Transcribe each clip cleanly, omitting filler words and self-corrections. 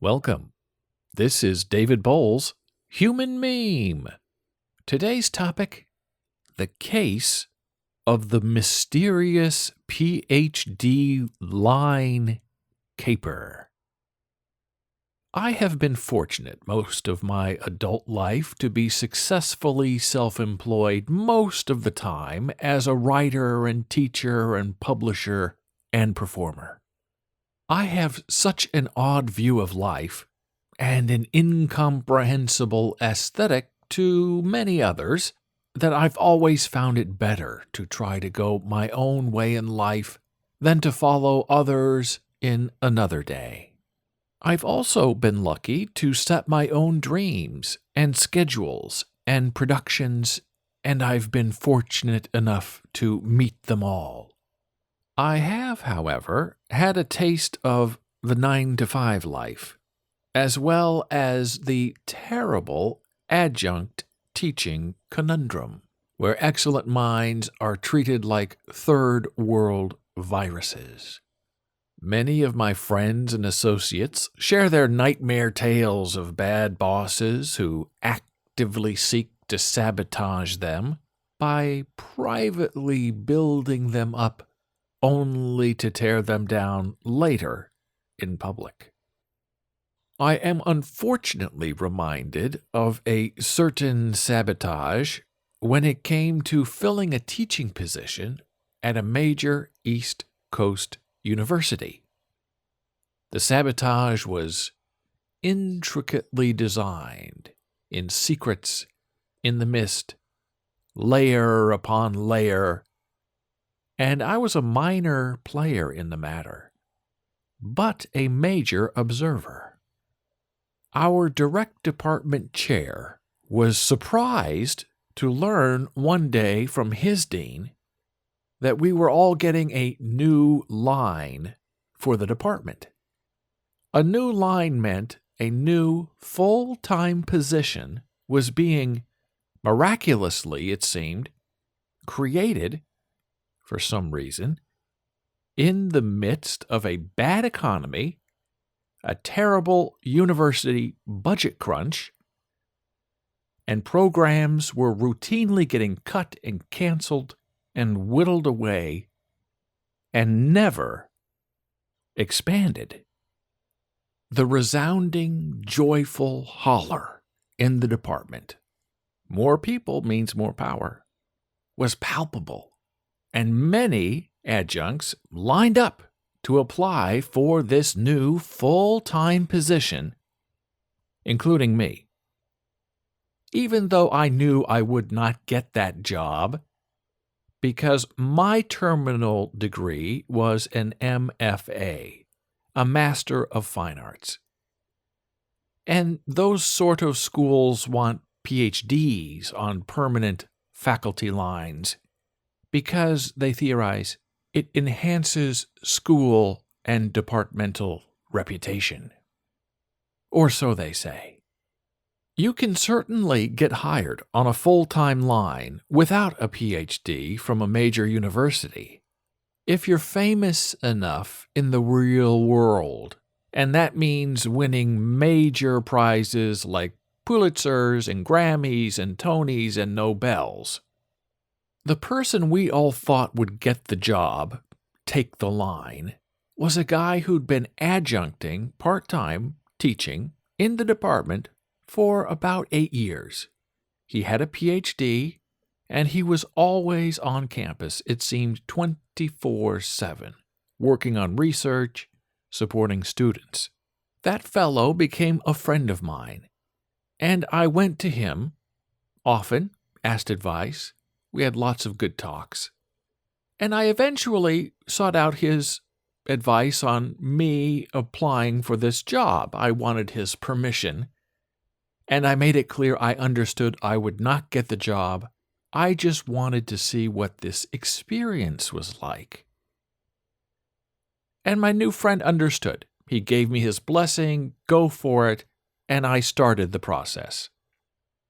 Welcome. This is David Boles, Human Meme. Today's topic, the case of the mysterious PhD line caper. I have been fortunate most of my adult life to be successfully self-employed most of the time as a writer and teacher and publisher and performer. I have such an odd view of life and an incomprehensible aesthetic to many others that I've always found it better to try to go my own way in life than to follow others in another day. I've also been lucky to set my own dreams and schedules and productions, and I've been fortunate enough to meet them all. I have, however, had a taste of the 9-to-5 life, as well as the terrible adjunct teaching conundrum, where excellent minds are treated like third world viruses. Many of my friends and associates share their nightmare tales of bad bosses who actively seek to sabotage them by privately building them up only to tear them down later in public. I am unfortunately reminded of a certain sabotage when it came to filling a teaching position at a major East Coast university. The sabotage was intricately designed, in secrets, in the mist, layer upon layer, and I was a minor player in the matter, but a major observer. Our direct department chair was surprised to learn one day from his dean that we were all getting a new line for the department. A new line meant a new full-time position was being, miraculously it seemed, created, for some reason, in the midst of a bad economy, a terrible university budget crunch, and programs were routinely getting cut and canceled and whittled away and never expanded. The resounding, joyful holler in the department, more people means more power, was palpable, and many adjuncts lined up to apply for this new full-time position, including me. Even though I knew I would not get that job, because my terminal degree was an MFA, a Master of Fine Arts. And those sort of schools want PhDs on permanent faculty lines because they theorize it enhances school and departmental reputation. Or so they say. You can certainly get hired on a full-time line without a PhD from a major university if you're famous enough in the real world, and that means winning major prizes like Pulitzers and Grammys and Tonys and Nobels. The person we all thought would get the job, take the line, was a guy who'd been adjuncting part-time teaching in the department for about 8 years. He had a PhD, and he was always on campus, it seemed 24/7, working on research, supporting students. That fellow became a friend of mine, and I went to him often, asked advice. We had lots of good talks. And I eventually sought out his advice on me applying for this job. I wanted his permission, and I made it clear I understood I would not get the job. I just wanted to see what this experience was like. And my new friend understood. He gave me his blessing, go for it, and I started the process.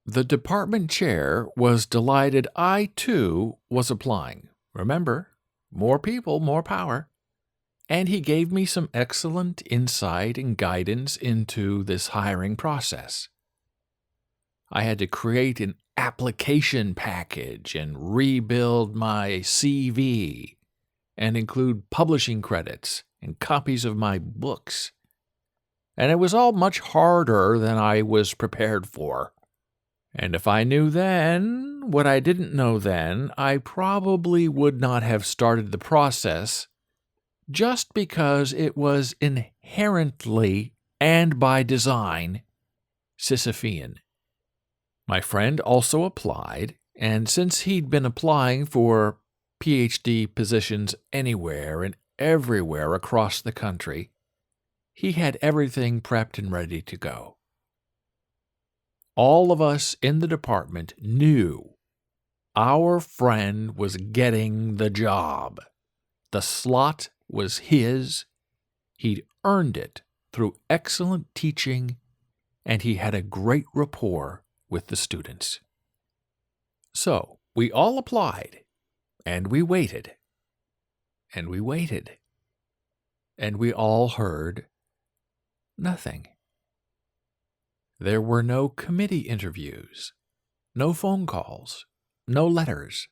The department chair was delighted I, too, was applying. Remember, more people, more power. and he gave me some excellent insight and guidance into this hiring process. I had to create an application package and rebuild my CV and include publishing credits and copies of my books. And it was all much harder than I was prepared for. And if I knew then what I didn't know then, I probably would not have started the process just because it was inherently and by design Sisyphean. My friend also applied, and since he'd been applying for PhD positions anywhere and everywhere across the country, he had everything prepped and ready to go. All of us in the department knew our friend was getting the job. The slot was his. He'd earned it through excellent teaching, and he had a great rapport with the students. So we all applied, and we waited, and we waited, and we all heard nothing. There were no committee interviews, no phone calls, no letters,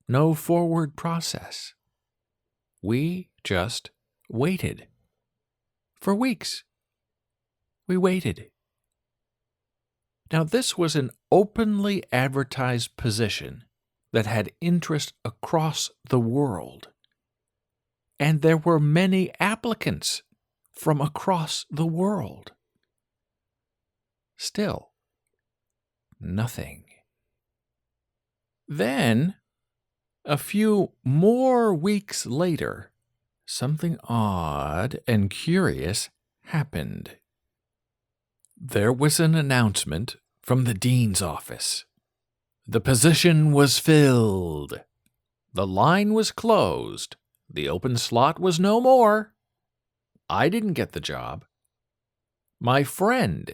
no forward process. We just waited. For weeks, we waited. Now, this was an openly advertised position that had interest across the world, and there were many applicants from across the world. Still, nothing. Then, a few more weeks later, something odd and curious happened. There was an announcement from the dean's office. The position was filled. The line was closed. The open slot was no more. I didn't get the job. My friend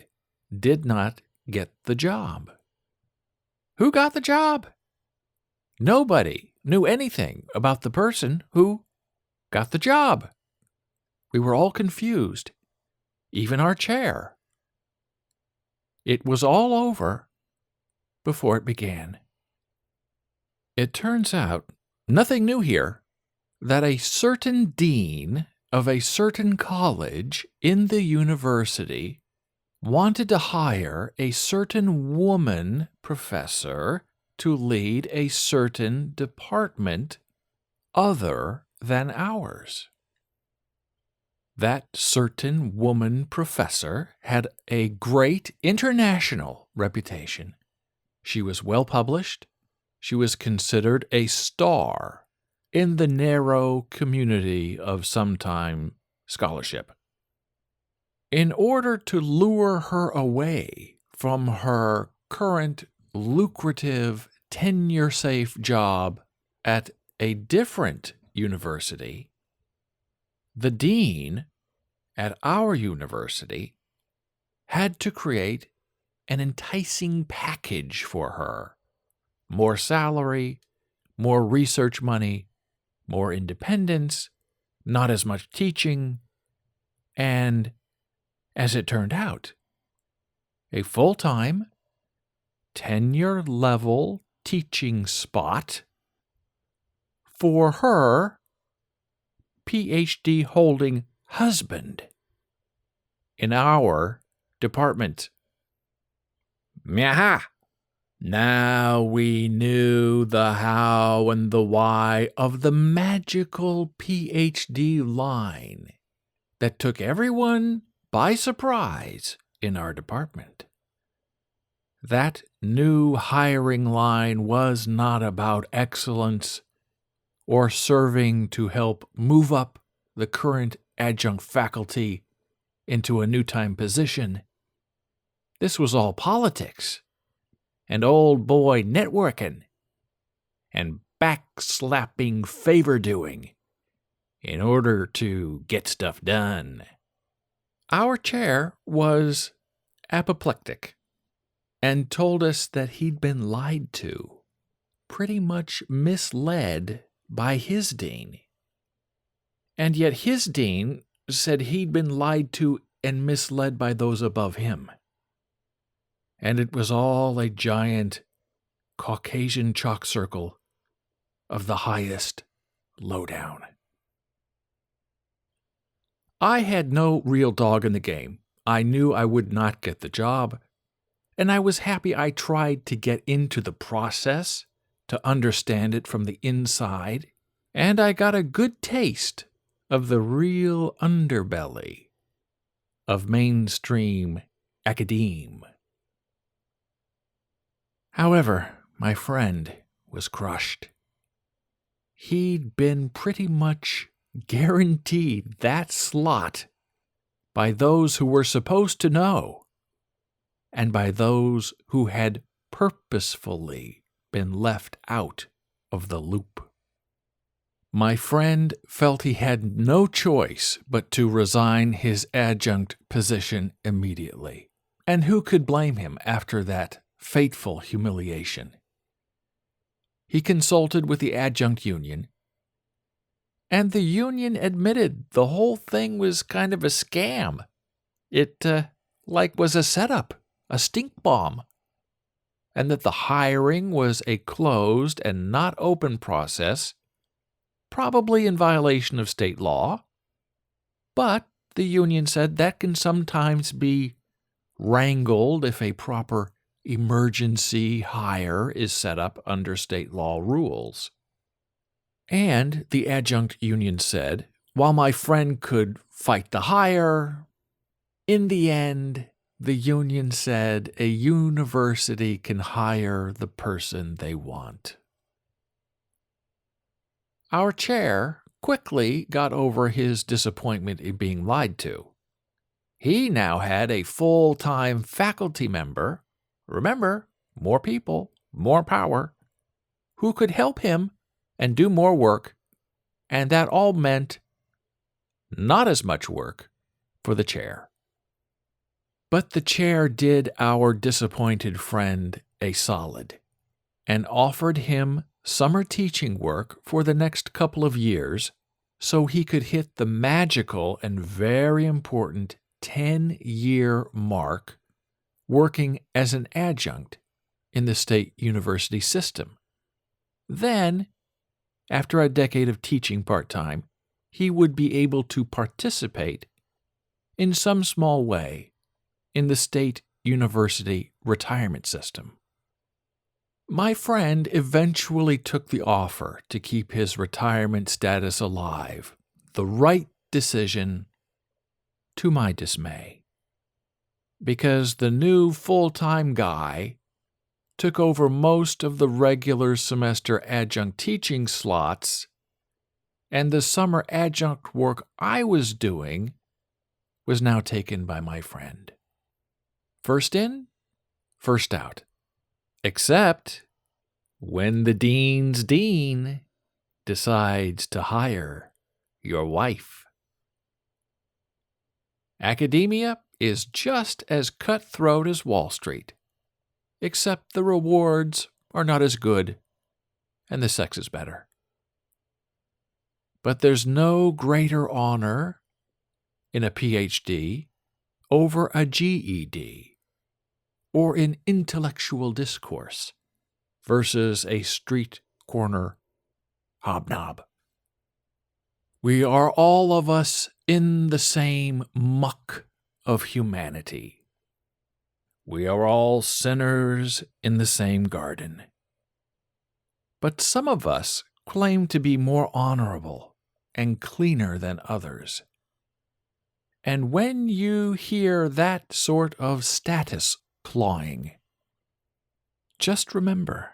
did not get the job. Who got the job? Nobody knew anything about the person who got the job. We were all confused, even our chair. It was all over before it began. It turns out, nothing new here, that a certain dean of a certain college in the university wanted to hire a certain woman professor to lead a certain department other than ours. That certain woman professor had a great international reputation. She was well published. She was considered a star in the narrow community of sometime scholarship. In order to lure her away from her current lucrative tenure-safe job at a different university, the dean at our university had to create an enticing package for her. More salary, more research money, more independence, not as much teaching, and, as it turned out, a full-time, tenure-level teaching spot for her PhD-holding husband in our department. Myaha! Now we knew the how and the why of the magical PhD line that took everyone by surprise in our department. That new hiring line was not about excellence or serving to help move up the current adjunct faculty into a new time position. This was all politics and old boy networking and backslapping favor-doing in order to get stuff done. Our chair was apoplectic and told us that he'd been lied to, pretty much misled by his dean. And yet his dean said he'd been lied to and misled by those above him. And it was all a giant Caucasian chalk circle of the highest lowdown. I had no real dog in the game. I knew I would not get the job, and I was happy I tried to get into the process, to understand it from the inside, and I got a good taste of the real underbelly of mainstream academe. However, my friend was crushed. He'd been pretty much guaranteed that slot by those who were supposed to know, and by those who had purposefully been left out of the loop. My friend felt he had no choice but to resign his adjunct position immediately, and who could blame him after that fateful humiliation? He consulted with the adjunct union, and the union admitted the whole thing was kind of a scam. It, was a setup, a stink bomb, and that the hiring was a closed and not open process, probably in violation of state law, but the union said that can sometimes be wrangled if a proper emergency hire is set up under state law rules. And the adjunct union said, while my friend could fight the hire, in the end, the union said a university can hire the person they want. Our chair quickly got over his disappointment in being lied to. He now had a full-time faculty member, remember, more people, more power, who could help him and do more work, and that all meant not as much work for the chair. But the chair did our disappointed friend a solid and offered him summer teaching work for the next couple of years so he could hit the magical and very important 10-year mark working as an adjunct in the state university system. Then, after a decade of teaching part-time, he would be able to participate in some small way in the state university retirement system. My friend eventually took the offer to keep his retirement status alive, the right decision to my dismay, because the new full-time guy took over most of the regular semester adjunct teaching slots, and the summer adjunct work I was doing was now taken by my friend. First in, first out. Except when the dean's dean decides to hire your wife. Academia is just as cutthroat as Wall Street, except the rewards are not as good and the sex is better. But there's no greater honor in a PhD over a GED or in intellectual discourse versus a street corner hobnob. We are all of us in the same muck of humanity. We are all sinners in the same garden. But some of us claim to be more honorable and cleaner than others. And when you hear that sort of status clawing, just remember,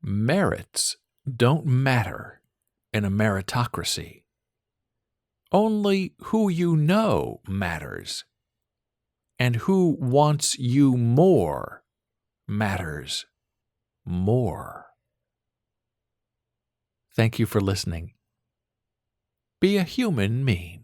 merits don't matter in a meritocracy. Only who you know matters, and who wants you more matters more. Thank you for listening. Be a human meme.